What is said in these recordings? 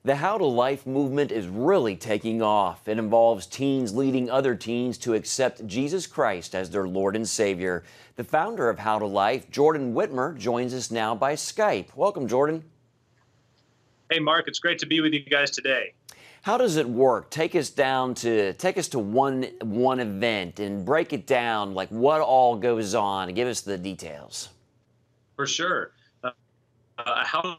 The How to Life movement is really taking off. It involves teens leading other teens to accept Jesus Christ as their Lord and Savior. The founder of How to Life, Jordan Whitmer, joins us now by Skype. Welcome, Jordan. Hey, Mark, it's great to be with you guys today. How does it work? Take us to one event and break it down, like what all goes on, and give us the details. For sure. How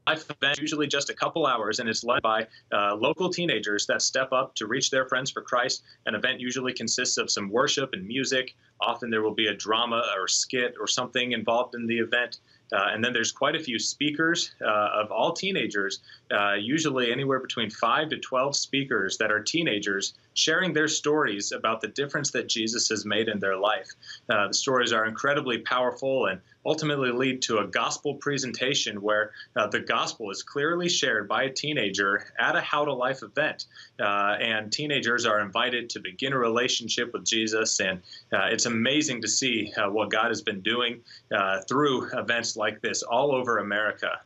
Life event is usually just a couple hours, and it's led by local teenagers that step up to reach their friends for Christ. An event usually consists of some worship and music. Often there will be a drama or skit or something involved in the event. And then there's quite a few speakers of all teenagers, usually anywhere between 5 to 12 speakers that are teenagers sharing their stories about the difference that Jesus has made in their life. The stories are incredibly powerful and ultimately lead to a gospel presentation where the gospel is clearly shared by a teenager at a How to Life event. And teenagers are invited to begin a relationship with Jesus. And it's amazing to see what God has been doing through events like this all over America.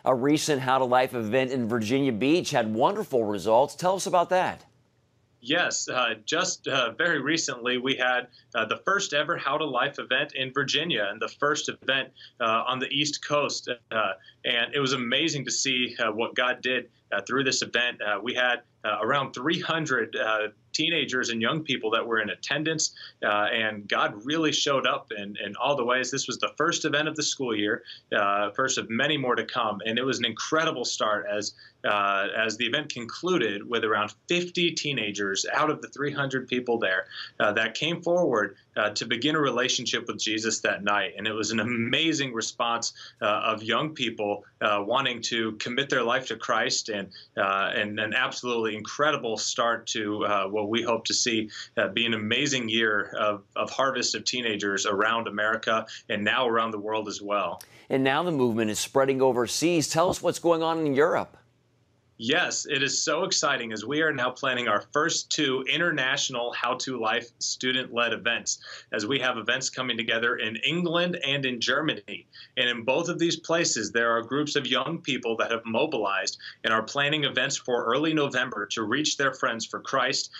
A recent How to Life event in Virginia Beach had wonderful results. Tell us about that. Yes, just very recently we had the first ever How to Life event in Virginia, and the first event on the East Coast. And it was amazing to see what God did through this event. We had around 300 teenagers and young people that were in attendance, and God really showed up in all the ways. This was the first event of the school year, first of many more to come, and it was an incredible start as the event concluded with around 50 teenagers out of the 300 people there that came forward to begin a relationship with Jesus that night. And it was an amazing response of young people wanting to commit their life to Christ, and an absolutely incredible start to what we hope to see be an amazing year of harvest of teenagers around America and now around the world as well. And now the movement is spreading overseas. Tell us what's going on in Europe. Yes, it is so exciting as we are now planning our first 2 international How to Life student-led events, as we have events coming together in England and in Germany. And in both of these places, there are groups of young people that have mobilized and are planning events for early November to reach their friends for Christ,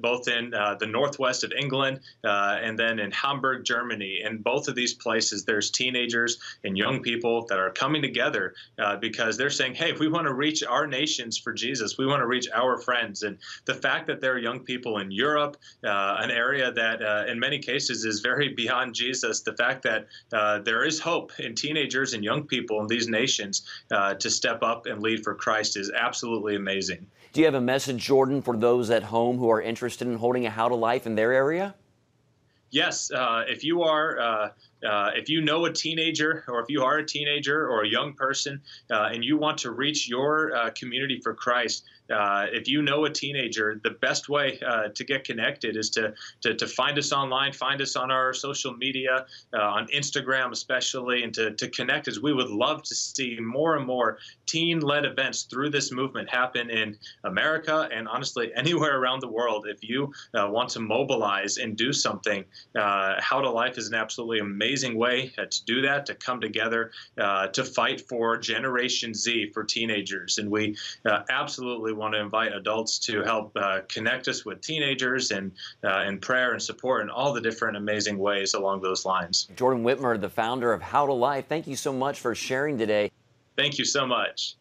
both in the northwest of England and then in Hamburg, Germany. In both of these places, there's teenagers and young people that are coming together because they're saying, hey, we want to reach our nations for Jesus. We want to reach our friends. And the fact that there are young people in Europe, an area that in many cases is very beyond Jesus, the fact that there is hope in teenagers and young people in these nations to step up and lead for Christ is absolutely amazing. Do you have a message, Jordan, for those at home who are interested in holding a How to Life in their area? Yes, if you know a teenager, or if you are a teenager or a young person, and you want to reach your community for Christ, if you know a teenager, the best way to get connected is to find us online, find us on our social media, on Instagram especially, and to connect, as we would love to see more and more teen-led events through this movement happen in America and honestly anywhere around the world. If you want to mobilize and do something, How to Life is an absolutely amazing way to do that, to come together, to fight for Generation Z, for teenagers. And we absolutely want to invite adults to help connect us with teenagers and in prayer and support in all the different amazing ways along those lines. Jordan Whitmer, the founder of How to Life, thank you so much for sharing today. Thank you so much.